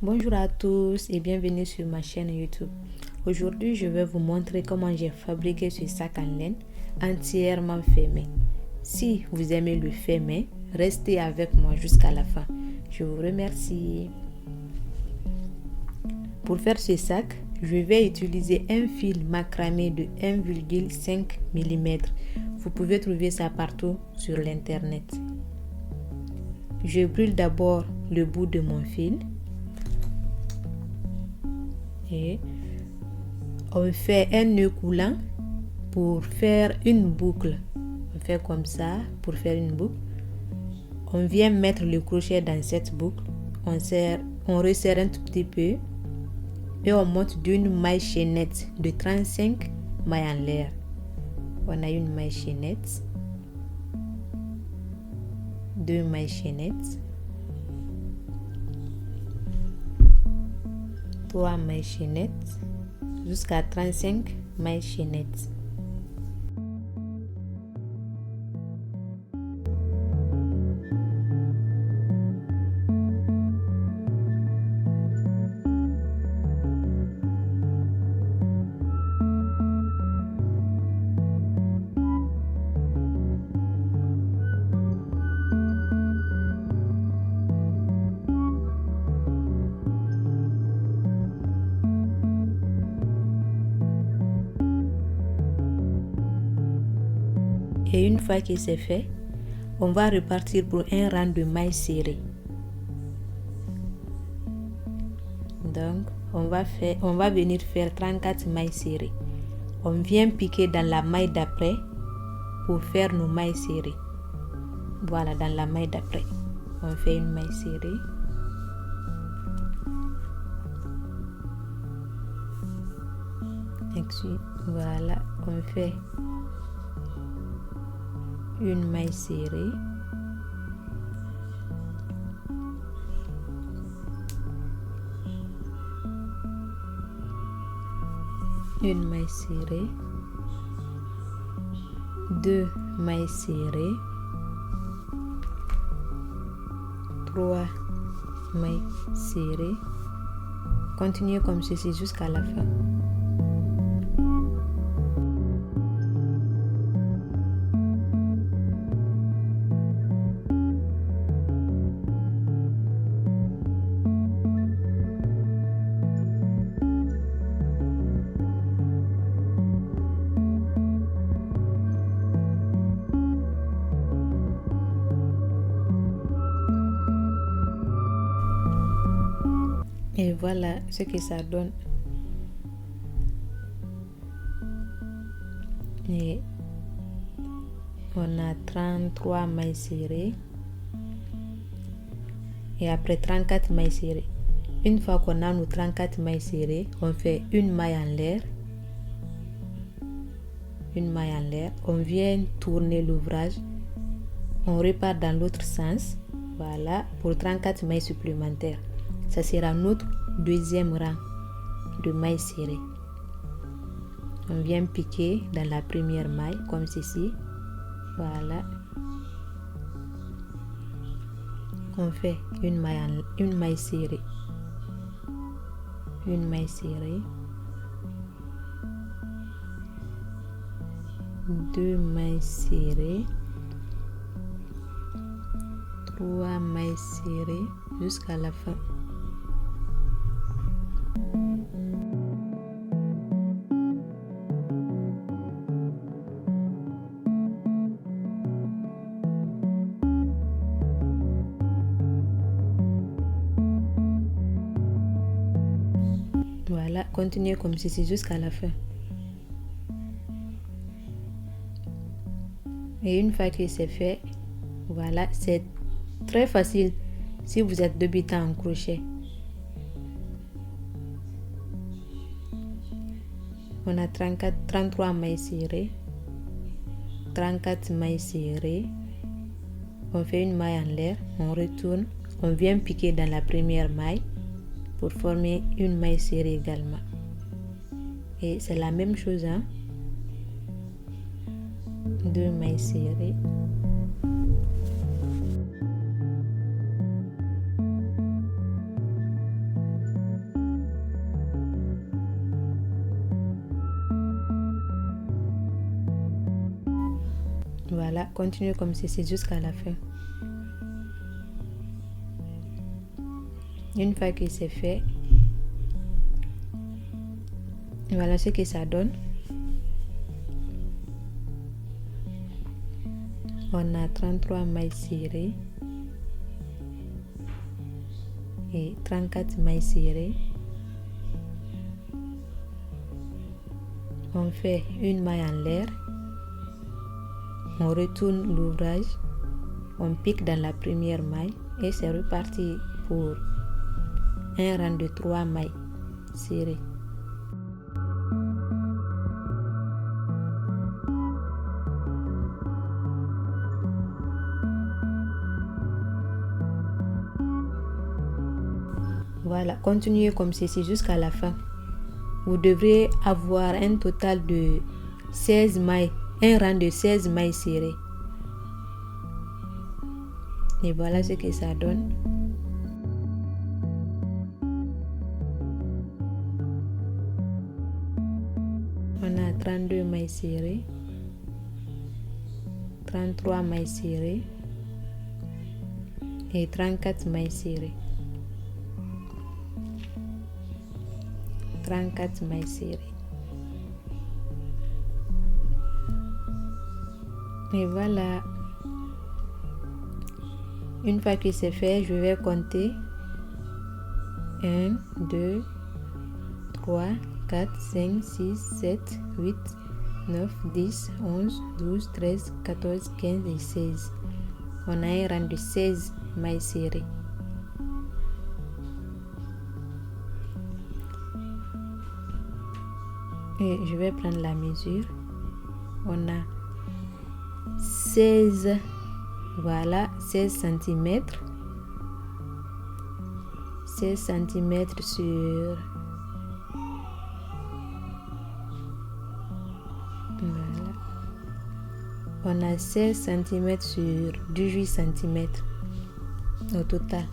Bonjour à tous et bienvenue sur ma chaîne YouTube. Aujourd'hui, je vais vous montrer comment j'ai fabriqué ce sac en laine entièrement fait main. Si vous aimez le fait main, restez avec moi jusqu'à la fin. Je vous remercie. Pour faire ce sac, je vais utiliser un fil macramé de 1,5 mm. Vous pouvez trouver ça partout sur l'internet. Je brûle d'abord le bout de mon fil. Et on fait un nœud coulant pour faire une boucle. On fait comme ça pour faire une boucle. On vient mettre le crochet dans cette boucle. On resserre un tout petit peu et on monte d'une maille chaînette de 35 mailles en l'air. On a une maille chaînette, deux mailles chaînettes, trois mailles chaînettes jusqu'à 35 mailles chaînettes. Et une fois que c'est fait, on va repartir pour un rang de mailles serrées. Donc, on va venir faire 34 mailles serrées. On vient piquer dans la maille d'après pour faire nos mailles serrées. Voilà, dans la maille d'après, on fait une maille serrée. Ensuite, voilà, on fait une maille serrée. Une maille serrée. Deux mailles serrées. Trois mailles serrées. Continuez comme ceci jusqu'à la fin. Et voilà ce que ça donne. Et on a 33 mailles serrées. Et après 34 mailles serrées. Une fois qu'on a nos 34 mailles serrées, on fait une maille en l'air. Une maille en l'air. On vient tourner l'ouvrage. On repart dans l'autre sens. Voilà, pour 34 mailles supplémentaires. Ça sera notre deuxième rang de mailles serrées. On vient piquer dans la première maille comme ceci. Voilà. On fait une maille serrée. Une maille serrée. Deux mailles serrées. Trois mailles serrées jusqu'à la fin. Voilà, continuez comme ceci jusqu'à la fin. Et une fois que c'est fait, voilà, c'est très facile si vous êtes débutant en crochet. On a 33 mailles serrées, 34 mailles serrées. On fait une maille en l'air, on retourne, on vient piquer dans la première maille pour former une maille serrée également. Et c'est la même chose, hein? Deux mailles serrées. Voilà, continuez comme ceci jusqu'à la fin. Une fois que c'est fait, voilà ce que ça donne. On a 33 mailles serrées et 34 mailles serrées. On fait une maille en l'air, on retourne l'ouvrage, on pique dans la première maille et c'est reparti pour un rang de 3 mailles serrées. Voilà, continuez comme ceci jusqu'à la fin. Vous devrez avoir un total de 16 mailles, un rang de 16 mailles serrées. Et voilà ce que ça donne. On a 32 mailles serrées, 33 mailles serrées et 34 mailles serrées. 34 mailles serrées. Et voilà. Une fois que c'est fait, je vais compter 1, 2, 3, 4, 5, 6, 7, 8, 9, 10, 11, 12, 13, 14, 15 et 16. On a un rang de 16 mailles serrées. Et je vais prendre la mesure. On a 16, voilà, 16 cm. 16 cm sur... Voilà. On a 16 cm sur 18 cm au total.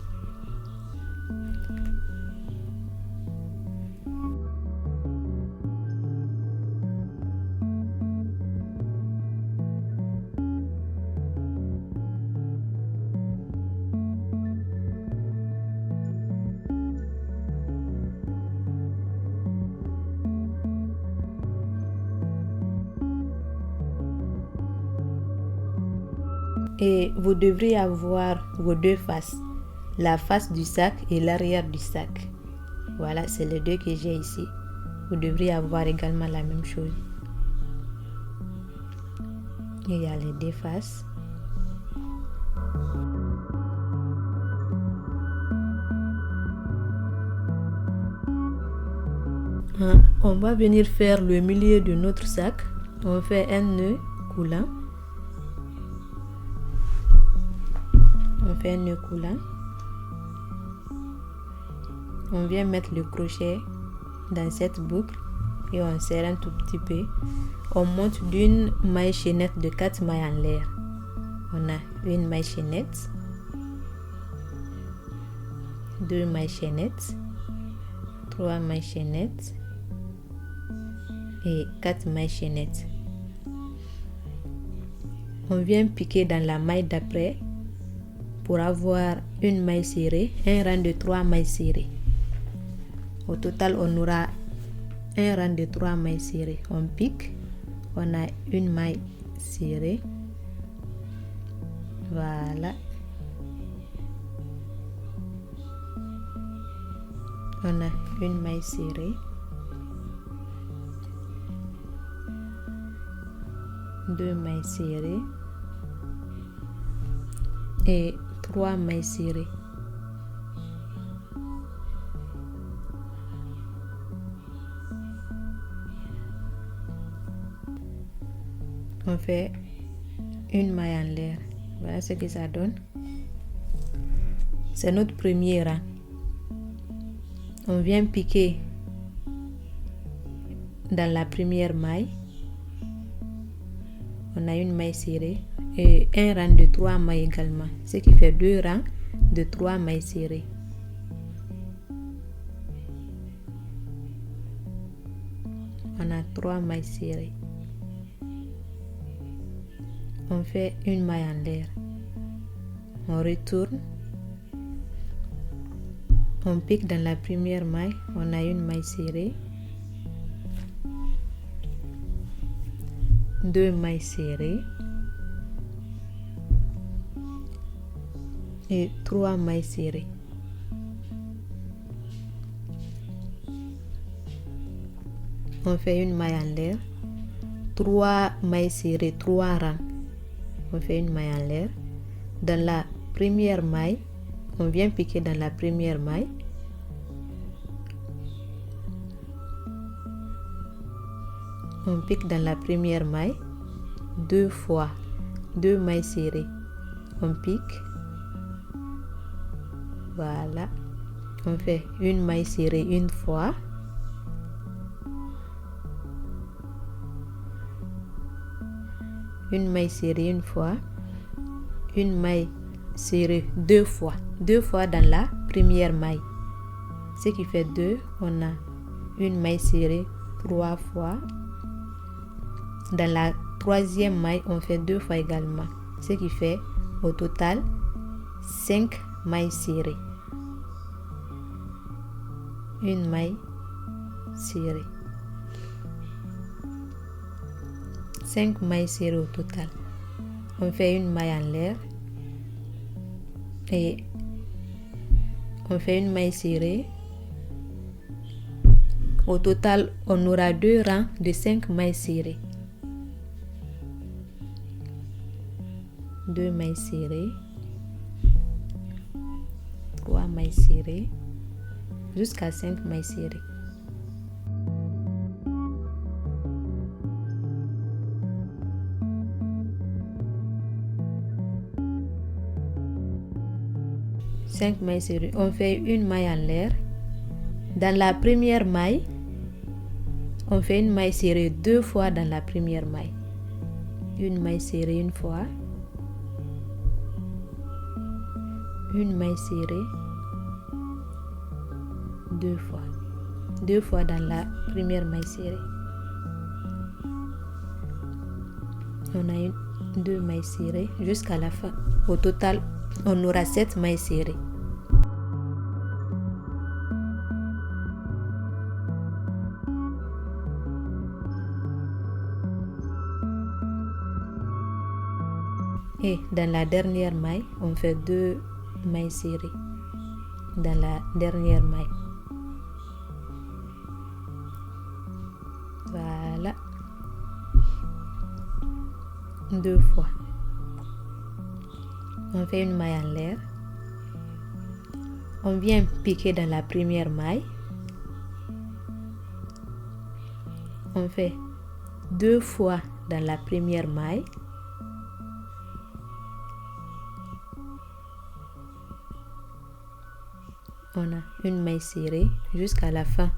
Et vous devrez avoir vos deux faces, la face du sac et l'arrière du sac. Voilà, c'est les deux que j'ai ici. Vous devrez avoir également la même chose. Et il y a les deux faces. On va venir faire le milieu de notre sac. On fait un nœud coulant. On fait un nœud coulant. On vient mettre le crochet dans cette boucle et on serre un tout petit peu. On monte d'une maille chaînette de 4 mailles en l'air. On a une maille chaînette, 2 mailles chaînettes, 3 mailles chaînettes et 4 mailles chaînettes. On vient piquer dans la maille d'après pour avoir une maille serrée, un rang de 3 mailles serrées. Au total, on aura un rang de 3 mailles serrées. On pique, on a une maille serrée. Voilà. On a une maille serrée. 2 mailles serrées. Et 3 mailles serrées. On fait une maille en l'air. Voilà ce que ça donne. C'est notre premier rang. On vient piquer dans la première maille. On a une maille serrée et un rang de 3 mailles également, ce qui fait 2 rangs de 3 mailles serrées. On a 3 mailles serrées. on fait une maille en l'air, on retourne, on pique dans la première maille, on a une maille serrée, 2 mailles serrées et 3 mailles serrées. On fait une maille en l'air, 3 mailles serrées, 3 rangs. On fait une maille en l'air. Dans la première maille, on vient piquer dans la première maille. On pique dans la première maille 2 fois, 2 mailles serrées. On pique. Voilà. On fait une maille serrée une fois. Une maille serrée une fois. Une maille serrée 2 fois. 2 fois dans la première maille. Ce qui fait 2. On a une maille serrée 3 fois. Dans la troisième maille, on fait 2 fois également. Ce qui fait au total 5 mailles serrées. Une maille serrée. 5 mailles serrées au total. On fait une maille en l'air. Et on fait une maille serrée. Au total, on aura 2 rangs de 5 mailles serrées. 2 mailles serrées, 3 mailles serrées, jusqu'à 5 mailles serrées. Cinq mailles serrées. On fait une maille en l'air. Dans la première maille, on fait une maille serrée 2 fois dans la première maille. Une maille serrée une fois. Une maille serrée 2 fois. 2 fois dans la première maille serrée. On a 2 mailles serrées jusqu'à la fin. Au total, on aura 7 mailles serrées. Et dans la dernière maille, on fait 2 mailles serrées dans la dernière maille. Voilà. 2 fois. On fait une maille en l'air. On vient piquer dans la première maille. On fait 2 fois dans la première maille. On a une maille serrée jusqu'à la fin.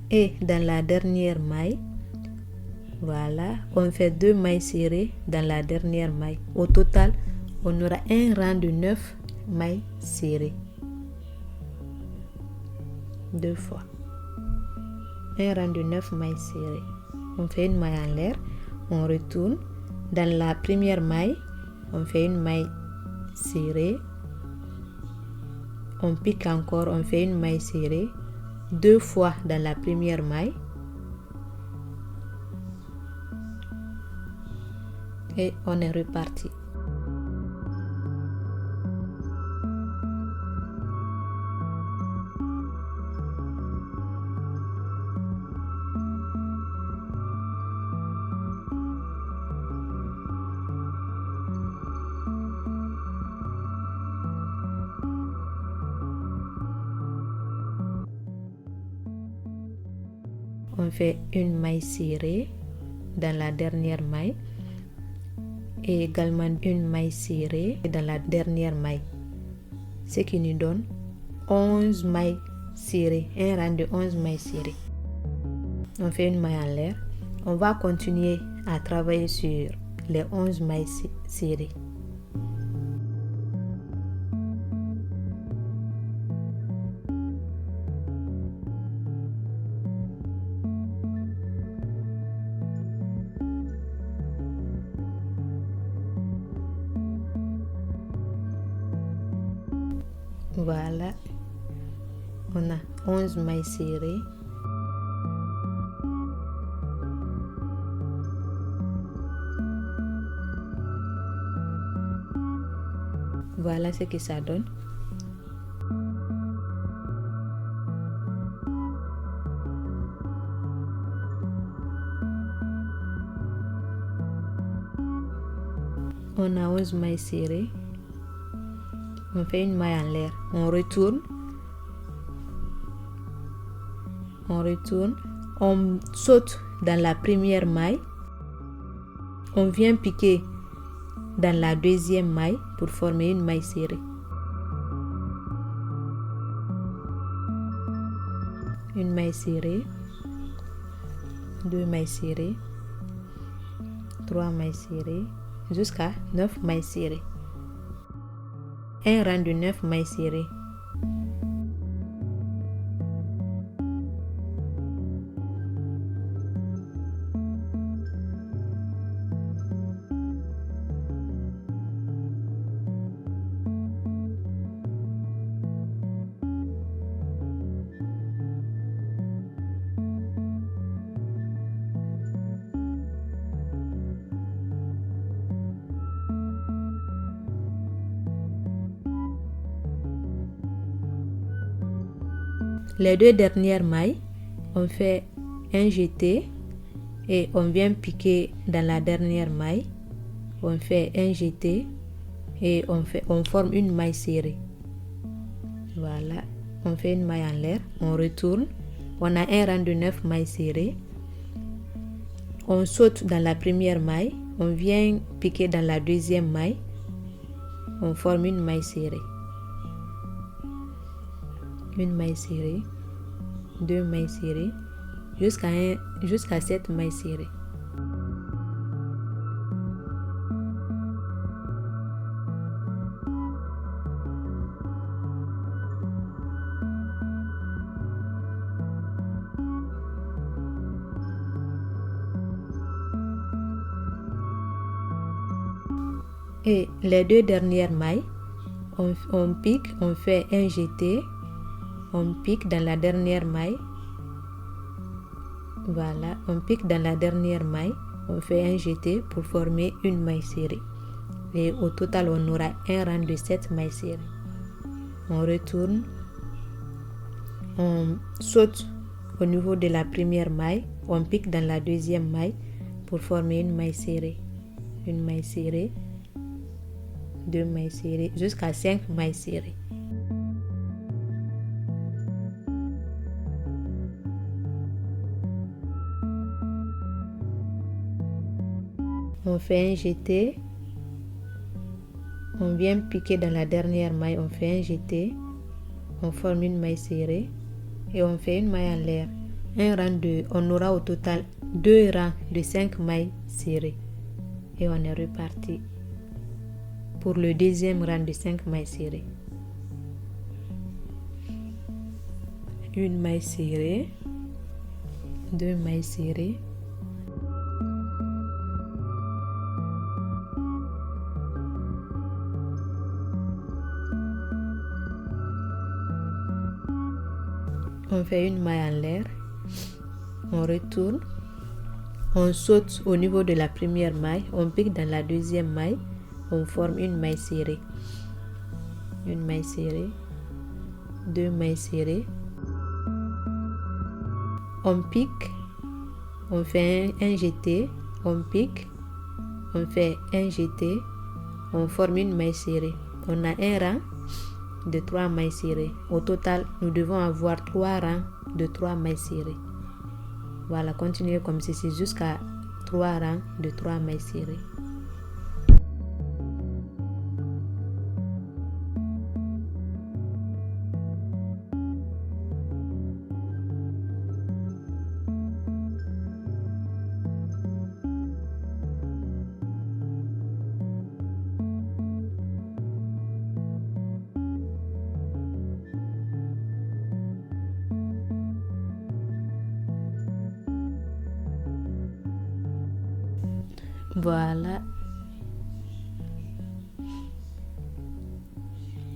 Et dans la dernière maille, voilà, on fait 2 mailles serrées dans la dernière maille. Au total, on aura un rang de 9 mailles serrées. 2 fois. Un rang de 9 mailles serrées. On fait une maille en l'air, on retourne. Dans la première maille, on fait une maille serrée. On pique encore, on fait une maille serrée. 2 fois dans la première maille. Et on est reparti. On fait une maille serrée dans la dernière maille et également une maille serrée dans la dernière maille, ce qui nous donne 11 mailles serrés, un rang de 11 mailles serrées. On fait une maille en l'air. On va continuer à travailler sur les 11 mailles serrées. Voilà, on a 11 mailles serrées. Voilà ce que ça donne. On a 11 mailles serrées. On fait une maille en l'air. On retourne. On saute dans la première maille. On vient piquer dans la deuxième maille pour former une maille serrée. Une maille serrée, 2 mailles serrées, 3 mailles serrées, jusqu'à 9 mailles serrées. Un rang de 9 mailles serrées. Les 2 dernières mailles, on fait un jeté et on vient piquer dans la dernière maille. On fait un jeté et on forme une maille serrée. Voilà, on fait une maille en l'air, on retourne. On a un rang de 9 mailles serrées. On saute dans la première maille, on vient piquer dans la deuxième maille. On forme une maille serrée. Une maille serrée, 2 mailles serrées, jusqu'à 7 mailles serrées. Et les 2 dernières mailles, on pique, on fait un jeté. On pique dans la dernière maille. Voilà, on pique dans la dernière maille. On fait un jeté pour former une maille serrée. Et au total, on aura un rang de 7 mailles serrées. On retourne. On saute au niveau de la première maille. On pique dans la deuxième maille pour former une maille serrée. Une maille serrée. 2 mailles serrées, jusqu'à 5 mailles serrées. On fait un jeté, on vient piquer dans la dernière maille, on fait un jeté, on forme une maille serrée et on fait une maille en l'air. On aura au total 2 rangs de 5 mailles serrées et on est reparti pour le deuxième rang de 5 mailles serrées. Une maille serrée, 2 mailles serrées, on fait une maille en l'air, on retourne, on saute au niveau de la première maille, on pique dans la deuxième maille, on forme une maille serrée. Une maille serrée, 2 mailles serrées, on pique, on fait un jeté, on pique, on fait un jeté, on forme une maille serrée. On a un rang de 3 mailles serrées. Au total, nous devons avoir 3 rangs de 3 mailles serrées. Voilà, continuez comme ceci jusqu'à 3 rangs de 3 mailles serrées. Voilà.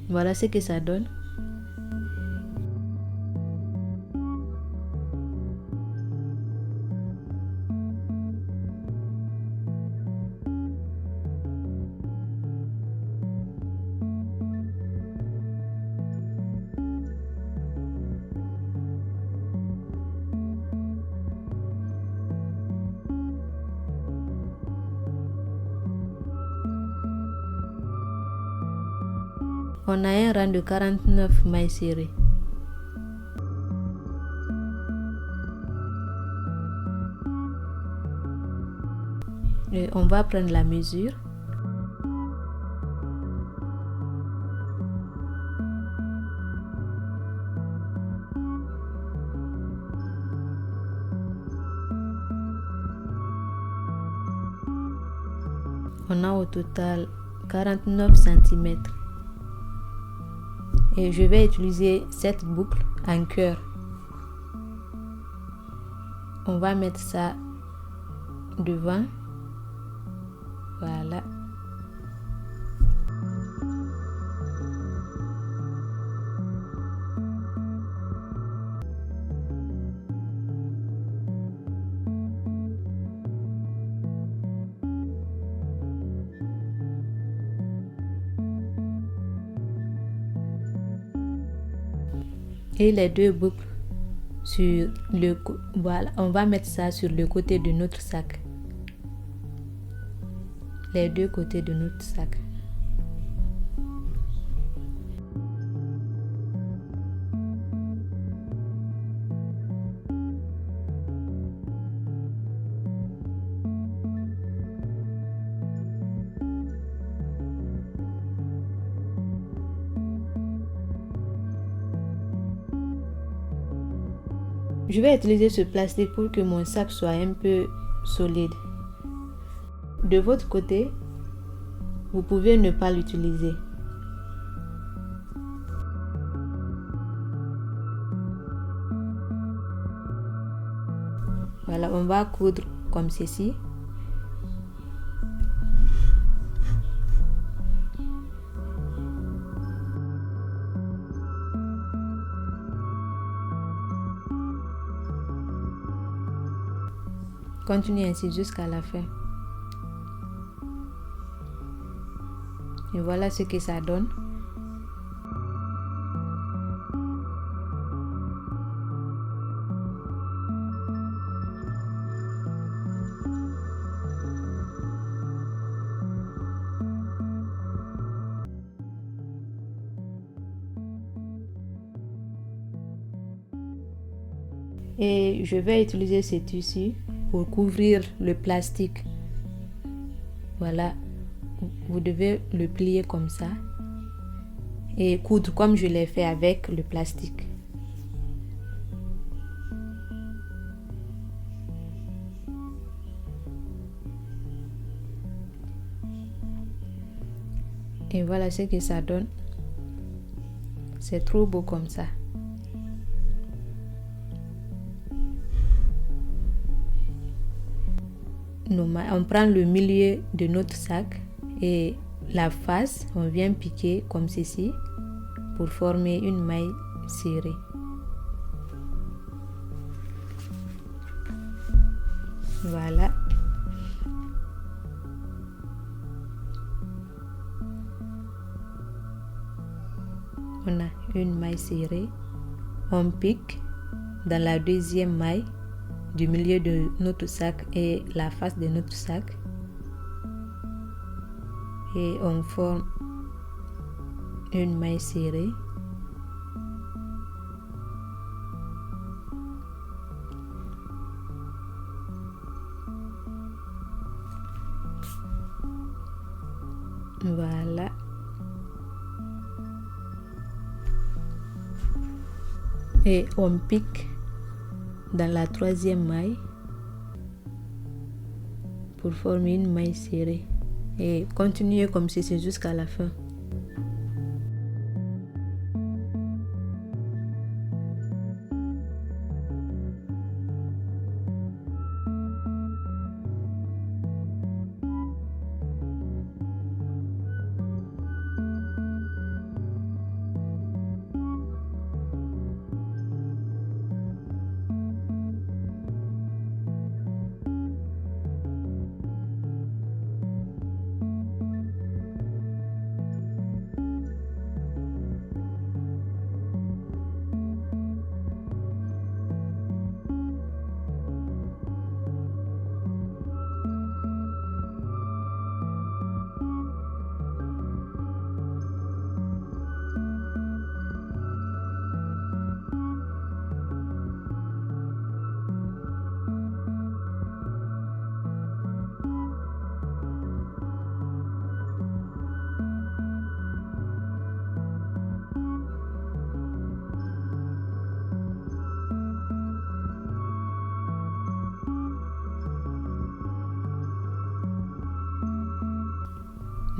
Voilà ce que ça donne. On a un rang de 49 mailles serrées. Et on va prendre la mesure. On a au total 49 cm. Et je vais utiliser cette boucle en cœur. On va mettre ça devant. Voilà. Et les deux boucles sur le voilà, on va mettre ça sur le côté de notre sac. Les deux côtés de notre sac. Je vais utiliser ce plastique pour que mon sac soit un peu solide. De votre côté, vous pouvez ne pas l'utiliser. Voilà, on va coudre comme ceci. Continuez ainsi jusqu'à la fin. Et voilà ce que ça donne. Et je vais utiliser ce tissu pour couvrir le plastique. Voilà, vous devez le plier comme ça et coudre comme je l'ai fait avec le plastique. Et voilà ce que ça donne. C'est trop beau comme ça. On prend le milieu de notre sac et la face, on vient piquer comme ceci pour former une maille serrée. Voilà. On a une maille serrée. On pique dans la deuxième maille du milieu de notre sac et la face de notre sac. Et on forme une maille serrée. Voilà. Et on pique dans la troisième maille pour former une maille serrée. Et continuez comme ceci jusqu'à la fin.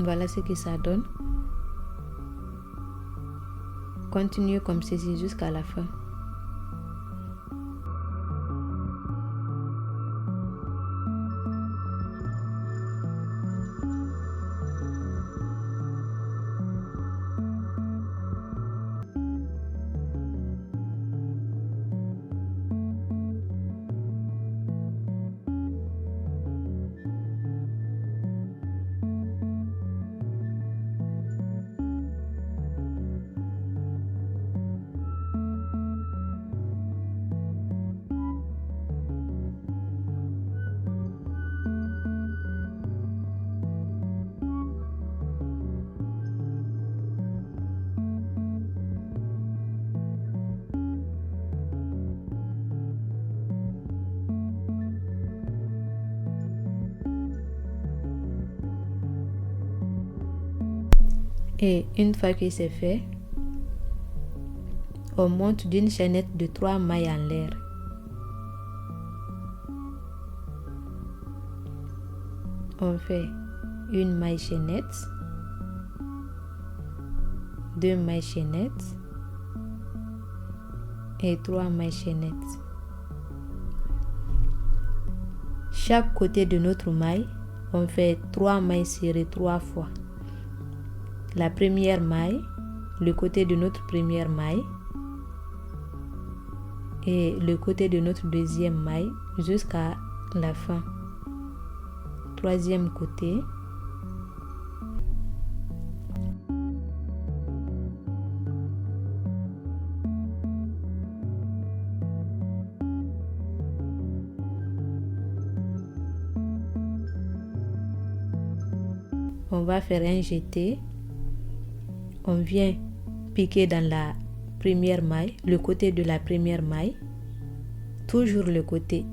Voilà ce que ça donne. Continue comme ceci jusqu'à la fin. Et une fois que c'est fait, on monte d'une chaînette de 3 mailles en l'air. On fait une maille chaînette, 2 mailles chaînettes et 3 mailles chaînettes. Chaque côté de notre maille, on fait 3 mailles serrées 3 fois. La première maille, le côté de notre première maille et le côté de notre deuxième maille jusqu'à la fin. Troisième côté. On va faire un jeté. On vient piquer dans la première maille, le côté de la première maille, toujours le côté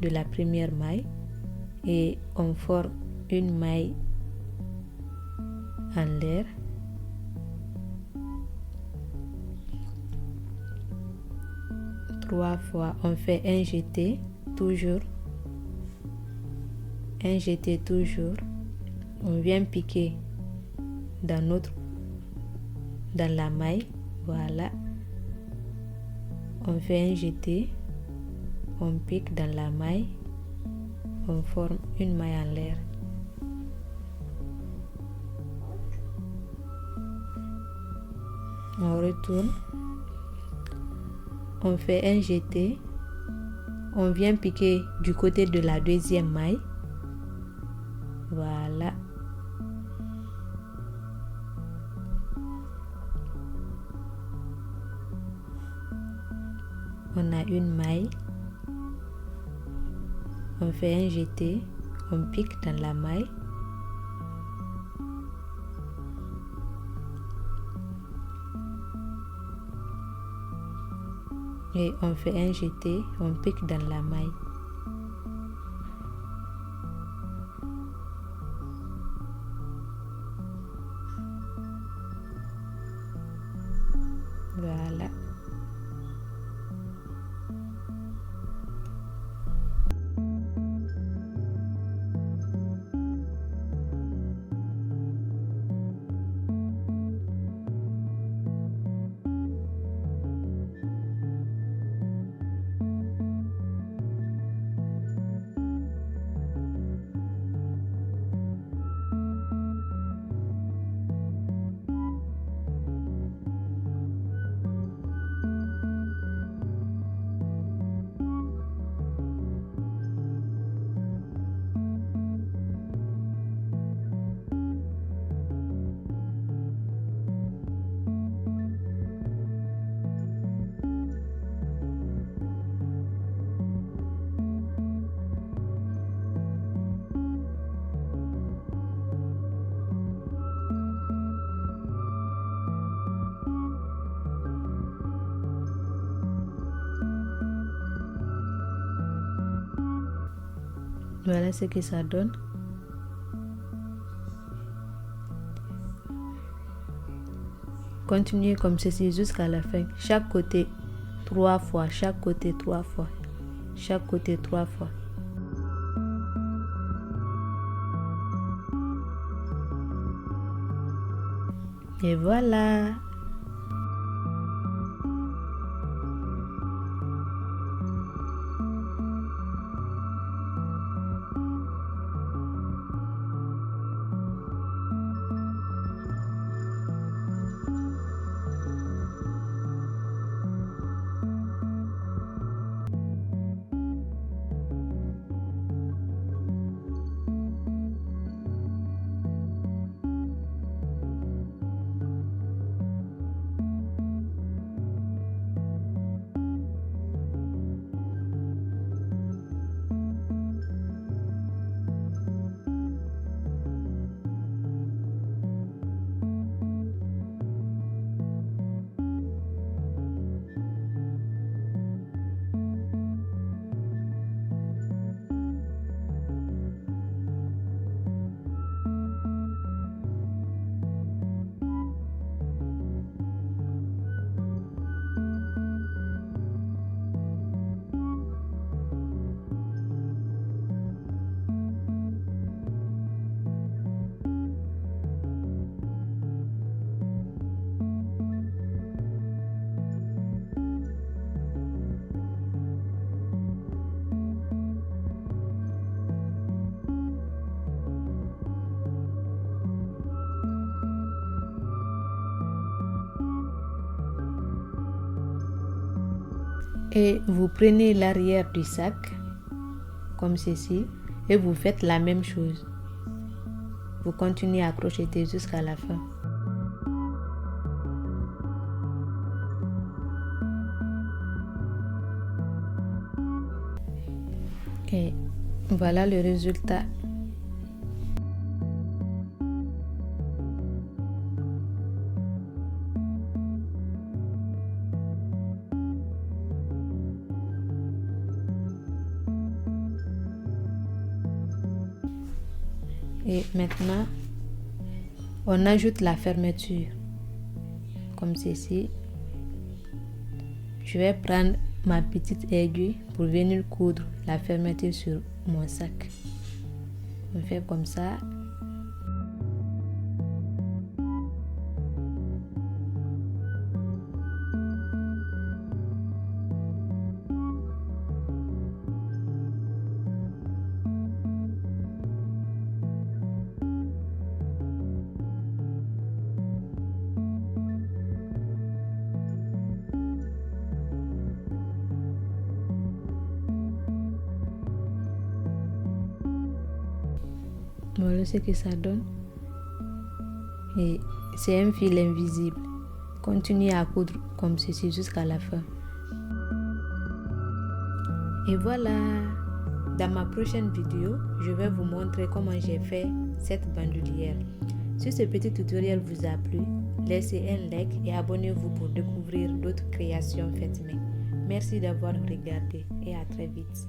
de la première maille, et on forme une maille en l'air. Trois fois, on fait un jeté, toujours, un jeté, toujours. On vient piquer dans la maille, voilà. On fait un jeté, on pique dans la maille, on forme une maille en l'air. On retourne, on fait un jeté, on vient piquer du côté de la deuxième maille, voilà. On a une maille, on fait un jeté, on pique dans la maille, et on fait un jeté, on pique dans la maille. Voilà. Voilà ce que ça donne. Continuez comme ceci jusqu'à la fin. Chaque côté 3 fois, chaque côté 3 fois, chaque côté 3 fois. Et voilà. Et vous prenez l'arrière du sac, comme ceci, et vous faites la même chose. Vous continuez à crocheter jusqu'à la fin. Et voilà le résultat. Et maintenant, on ajoute la fermeture, comme ceci. Je vais prendre ma petite aiguille pour venir coudre la fermeture sur mon sac. On fait comme ça. Voilà ce que ça donne. Et c'est un fil invisible. Continuez à coudre comme ceci jusqu'à la fin. Et voilà. Dans ma prochaine vidéo, je vais vous montrer comment j'ai fait cette bandoulière. Si ce petit tutoriel vous a plu, laissez un like et abonnez-vous pour découvrir d'autres créations faites main. Merci d'avoir regardé et à très vite.